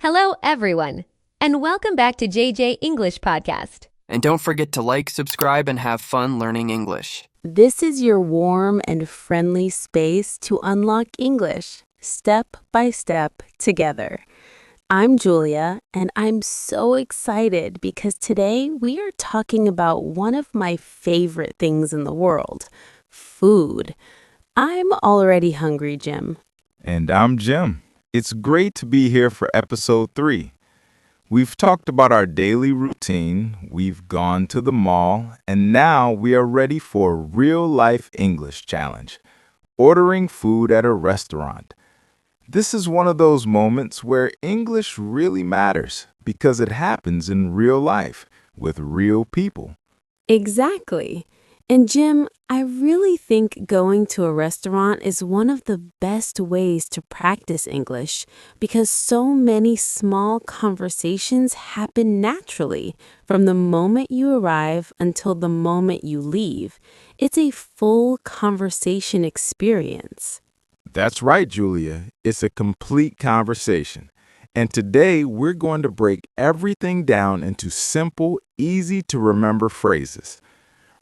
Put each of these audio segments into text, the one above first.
Hello, everyone, and welcome back to JJ English Podcast. And don't forget to like, subscribe, and have fun learning English. This is your warm and friendly space to unlock English, step by step, together. I'm Julia, and I'm so excited because today we are talking about one of my favorite things in the world, food. I'm already hungry, Jim. And I'm Jim. It's great to be here for episode 3. We've talked about our daily routine, we've gone to the mall, and now we are ready for a real-life English challenge, ordering food at a restaurant. This is one of those moments where English really matters because it happens in real life with real people. Exactly. And Jim, I really think going to a restaurant is one of the best ways to practice English because so many small conversations happen naturally from the moment you arrive until the moment you leave. It's a full conversation experience. That's right, Julia. It's a complete conversation. And today we're going to break everything down into simple, easy-to-remember phrases.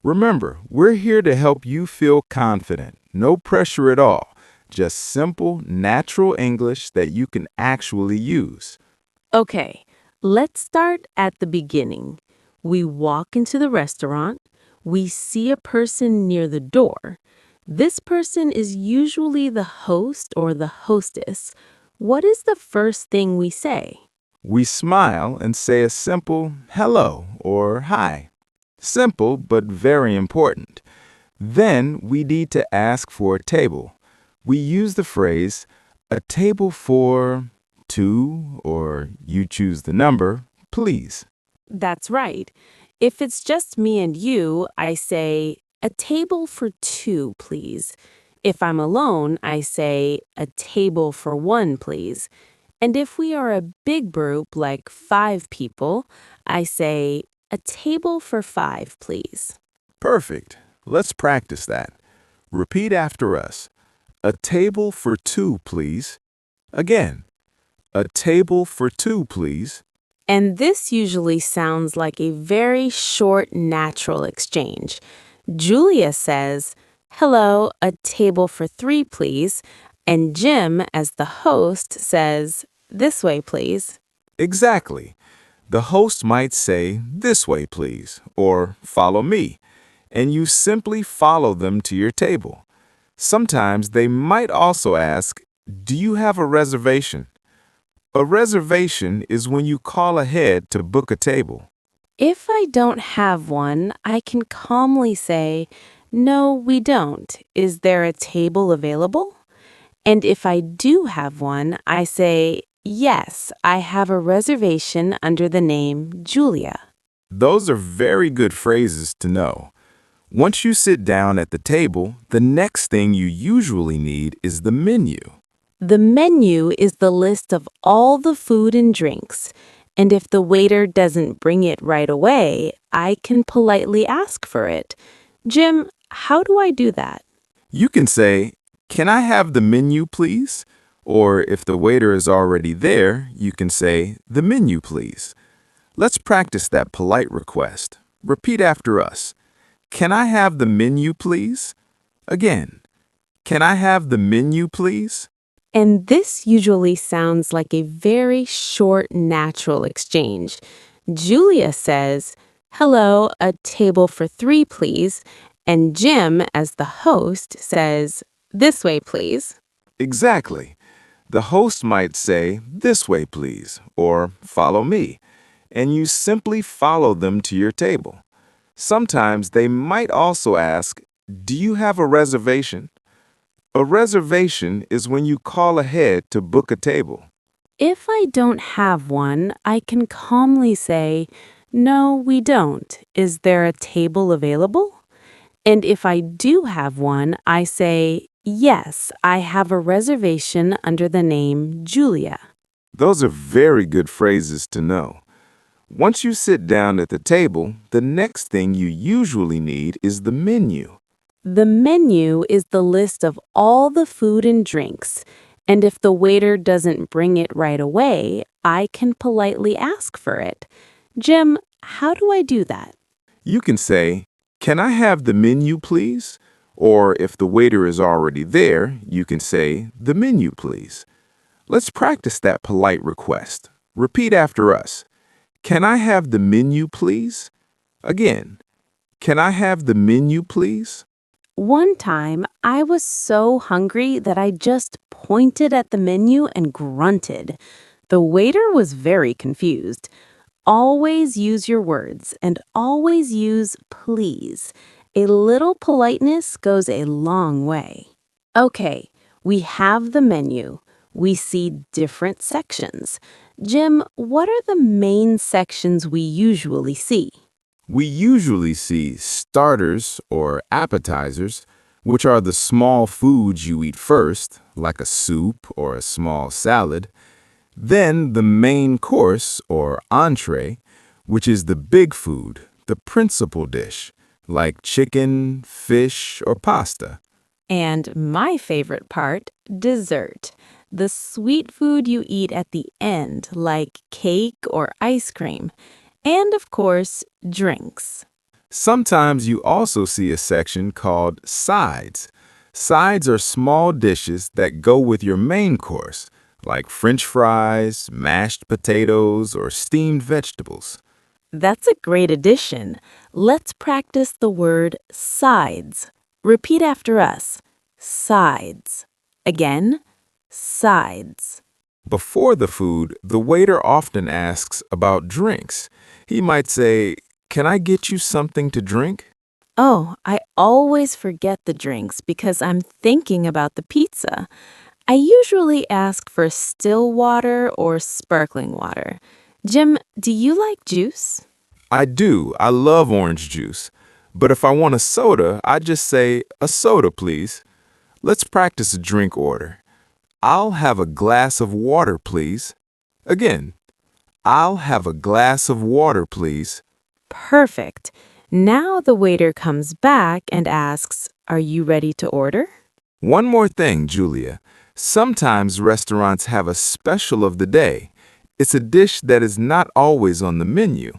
Remember, we're here to help you feel confident. No pressure at all. Just simple, natural English that you can actually use. Okay, let's start at the beginning. We walk into the restaurant. We see a person near the door. This person is usually the host or the hostess. What is the first thing we say? We smile and say a simple hello or hi. Simple, but very important. Then we need to ask for a table. We use the phrase, a table for 2, or you choose the number, please. That's right. If it's just me and you, I say, a table for 2, please. If I'm alone, I say, a table for 1, please. And if we are a big group, like 5 people, I say, a table for 5, please. Perfect. Let's practice that. Repeat after us. A table for 2, please. Again. A table for 2, please. And this usually sounds like a very short, natural exchange. Julia says, hello, a table for 3, please. And Jim, as the host, says, this way, please. Exactly. The host might say, this way, please, or follow me, and you simply follow them to your table. Sometimes they might also ask, do you have a reservation? A reservation is when you call ahead to book a table. If I don't have one, I can calmly say, no, we don't. Is there a table available? And if I do have one, I say, yes, I have a reservation under the name Julia. Those are very good phrases to know. Once you sit down at the table, the next thing you usually need is the menu. The menu is the list of all the food and drinks. And if the waiter doesn't bring it right away, I can politely ask for it. Jim, how do I do that? You can say, can I have the menu, please? Or if the waiter is already there, you can say, the menu, please. Let's practice that polite request. Repeat after us. Can I have the menu, please? Again. Can I have the menu, please? And this usually sounds like a very short, natural exchange. Julia says, hello, a table for 3, please. And Jim, as the host, says, this way, please. Exactly. The host might say, this way, please, or follow me, and you simply follow them to your table. Sometimes they might also ask, do you have a reservation? A reservation is when you call ahead to book a table. If I don't have one, I can calmly say, no, we don't. Is there a table available? And if I do have one, I say, yes, I have a reservation under the name Julia. Those are very good phrases to know. Once you sit down at the table, the next thing you usually need is the menu. The menu is the list of all the food and drinks. And if the waiter doesn't bring it right away, I can politely ask for it. Jim, how do I do that? You can say, "Can I have the menu, please?" Or if the waiter is already there, you can say, "The menu, please." Let's practice that polite request. Repeat after us. Can I have the menu, please? Again, can I have the menu, please? One time, I was so hungry that I just pointed at the menu and grunted. The waiter was very confused. Always use your words and always use please. A little politeness goes a long way. Okay, we have the menu. We see different sections. Jim, what are the main sections we usually see? We usually see starters or appetizers, which are the small foods you eat first, like a soup or a small salad. Then the main course or entree, which is the big food, the principal dish, like chicken, fish, or pasta. And my favorite part, dessert. The sweet food you eat at the end, like cake or ice cream. And of course, drinks. Sometimes you also see a section called sides. Sides are small dishes that go with your main course, like French fries, mashed potatoes, or steamed vegetables. That's a great addition. Let's practice the word sides. Repeat after us. Sides. Again, sides. Before the food, the waiter often asks about drinks. He might say, "Can I get you something to drink?" Oh, I always forget the drinks because I'm thinking about the pizza. I usually ask for still water or sparkling water. Jim, do you like juice? I do. I love orange juice. But if I want a soda, I just say, "A soda, please." Let's practice a drink order. I'll have a glass of water, please. Again, I'll have a glass of water, please. Perfect. Now the waiter comes back and asks, "Are you ready to order?" One more thing, Julia. Sometimes restaurants have a special of the day. It's a dish that is not always on the menu.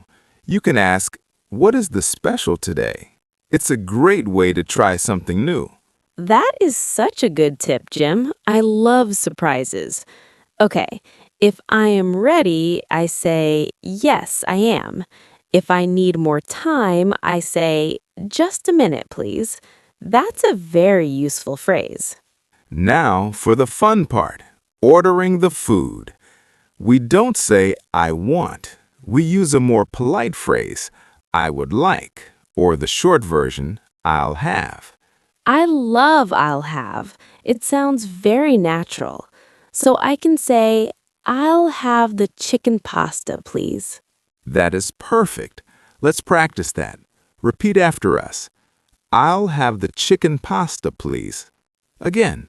You can ask, "What is the special today?" It's a great way to try something new. That is such a good tip, Jim. I love surprises. Okay, if I am ready, I say, "Yes, I am." If I need more time, I say, "Just a minute, please." That's a very useful phrase. Now for the fun part, ordering the food. We don't say, "I want." We use a more polite phrase, "I would like," or the short version, "I'll have." I love "I'll have." It sounds very natural. So I can say, "I'll have the chicken pasta, please." That is perfect. Let's practice that. Repeat after us. I'll have the chicken pasta, please. Again,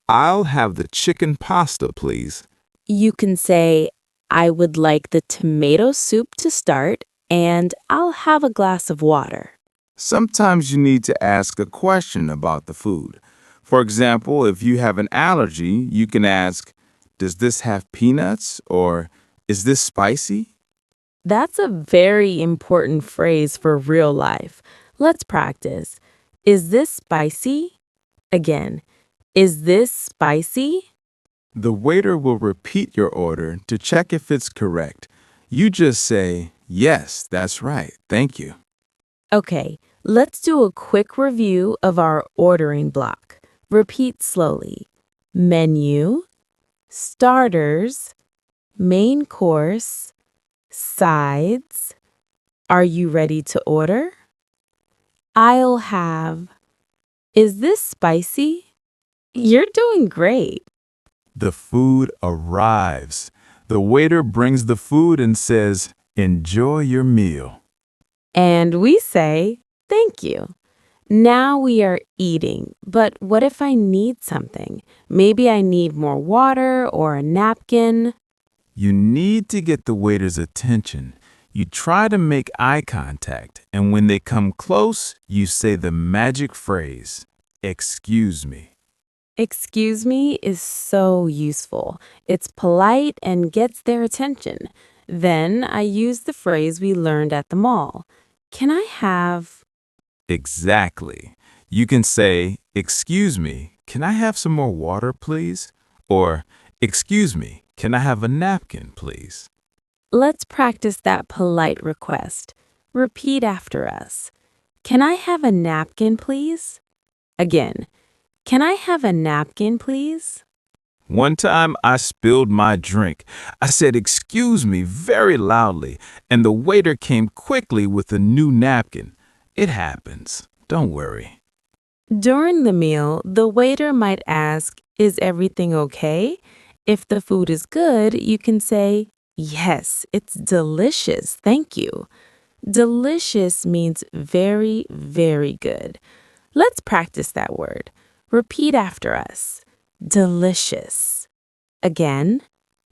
I'll have the chicken pasta, please. You can say, "I would like the tomato soup to start, and I'll have a glass of water." Sometimes you need to ask a question about the food. For example, if you have an allergy, you can ask, "Does this have peanuts?" or "Is this spicy?" That's a very important phrase for real life. Let's practice. Is this spicy? Again, is this spicy? The waiter will repeat your order to check if it's correct. You just say, "Yes, that's right. Thank you." Okay, let's do a quick review of our ordering block. Repeat slowly. Menu, starters, main course, sides. Are you ready to order? I'll have. Is this spicy? You're doing great. The food arrives. The waiter brings the food and says, "Enjoy your meal." And we say, "Thank you." Now we are eating, but what if I need something? Maybe I need more water or a napkin. You need to get the waiter's attention. You try to make eye contact, and when they come close, you say the magic phrase, "Excuse me." Excuse me is so useful. It's polite and gets their attention. Then I use the phrase we learned at the mall. Can I have? Exactly. You can say, "Excuse me, can I have some more water, please?" Or, "Excuse me, can I have a napkin, please?" Let's practice that polite request. Repeat after us. Can I have a napkin, please? Again, can I have a napkin, please? One time I spilled my drink. I said, "Excuse me," very loudly, and the waiter came quickly with a new napkin. It happens. Don't worry. During the meal, the waiter might ask, "Is everything okay?" If the food is good, you can say, "Yes, it's delicious, thank you." Delicious means very, very good. Let's practice that word. Repeat after us. Delicious. Again,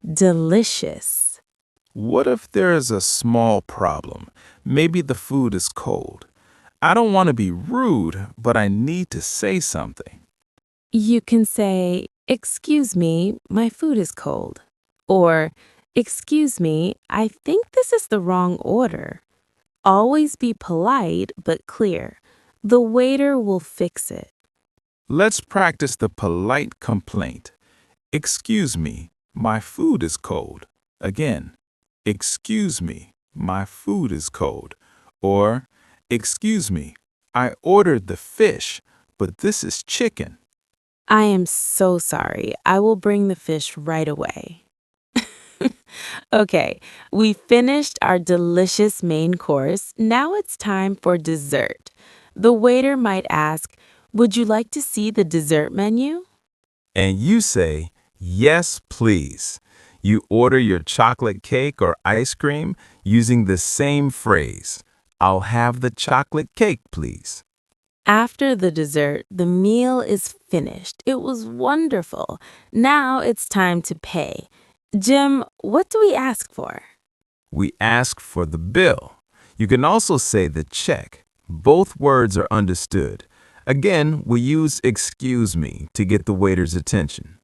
delicious. What if there is a small problem? Maybe the food is cold. I don't want to be rude, but I need to say something. You can say, "Excuse me, my food is cold." Or, "Excuse me, I think this is the wrong order." Always be polite but clear. The waiter will fix it. Let's practice the polite complaint. "Excuse me, my food is cold." Again, "Excuse me, my food is cold." Or, "Excuse me, I ordered the fish, but this is chicken." I am so sorry. I will bring the fish right away. Okay, we finished our delicious main course. Now it's time for dessert. The waiter might ask, "Would you like to see the dessert menu?" And you say, "Yes, please." You order your chocolate cake or ice cream using the same phrase. "I'll have the chocolate cake, please." After the dessert, the meal is finished. It was wonderful. Now it's time to pay. Jim, what do we ask for? We ask for the bill. You can also say the check. Both words are understood. Again, we use "excuse me" to get the waiter's attention.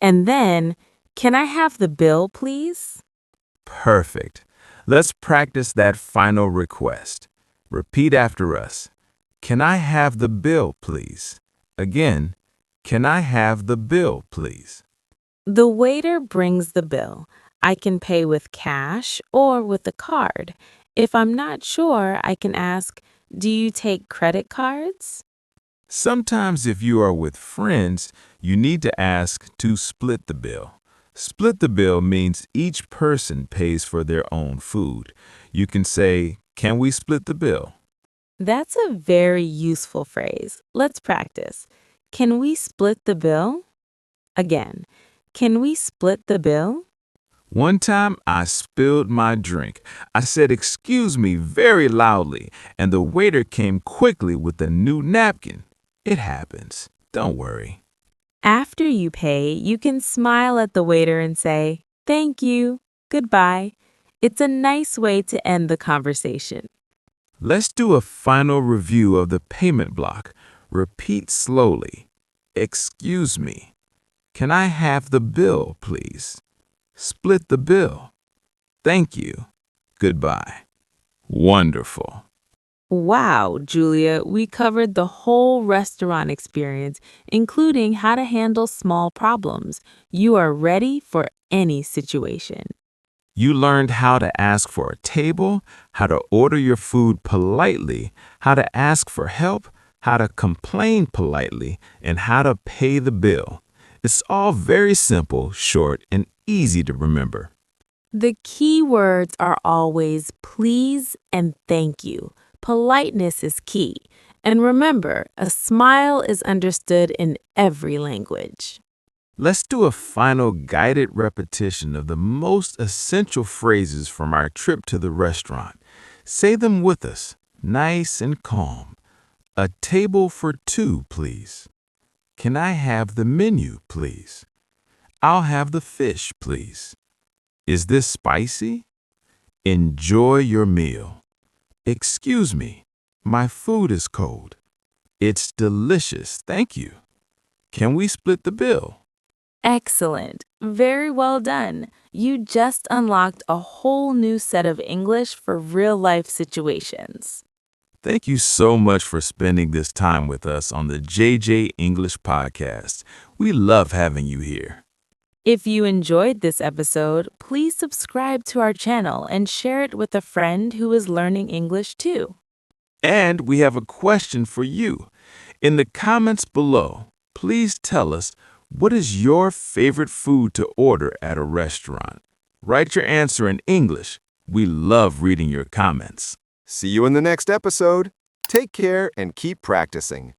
And then, can I have the bill, please? Perfect. Let's practice that final request. Repeat after us. "Can I have the bill, please?" Again, "Can I have the bill, please?" The waiter brings the bill. I can pay with cash or with a card. If I'm not sure, I can ask, "Do you take credit cards?" Sometimes if you are with friends, you need to ask to split the bill. Split the bill means each person pays for their own food. You can say, "Can we split the bill?" That's a very useful phrase. Let's practice. Can we split the bill? Again, can we split the bill? One time I spilled my drink. I said, "Excuse me," very loudly, and the waiter came quickly with a new napkin. It happens. Don't worry. After you pay, you can smile at the waiter and say, "Thank you, goodbye." It's a nice way to end the conversation. Let's do a final review of the payment block. Repeat slowly. "Excuse me. Can I have the bill, please?" "Split the bill." "Thank you. Goodbye." Wonderful. Wow, Julia, we covered the whole restaurant experience, including how to handle small problems. You are ready for any situation. You learned how to ask for a table, how to order your food politely, how to ask for help, how to complain politely, and how to pay the bill. It's all very simple, short, and easy to remember. The key words are always please and thank you. Politeness is key. And remember, a smile is understood in every language. Let's do a final guided repetition of the most essential phrases from our trip to the restaurant. Say them with us, nice and calm. "A table for two, please." "Can I have the menu, please?" "I'll have the fish, please." "Is this spicy?" "Enjoy your meal." "Excuse me, my food is cold." "It's delicious, thank you." Can we split the bill? Excellent. Very well done. You just unlocked a whole new set of English for real-life situations. Thank you so much for spending this time with us on the JJ English Podcast. We love having you here. If you enjoyed this episode, please subscribe to our channel and share it with a friend who is learning English too. And we have a question for you. In the comments below, please tell us, what is your favorite food to order at a restaurant? Write your answer in English. We love reading your comments. See you in the next episode. Take care and keep practicing.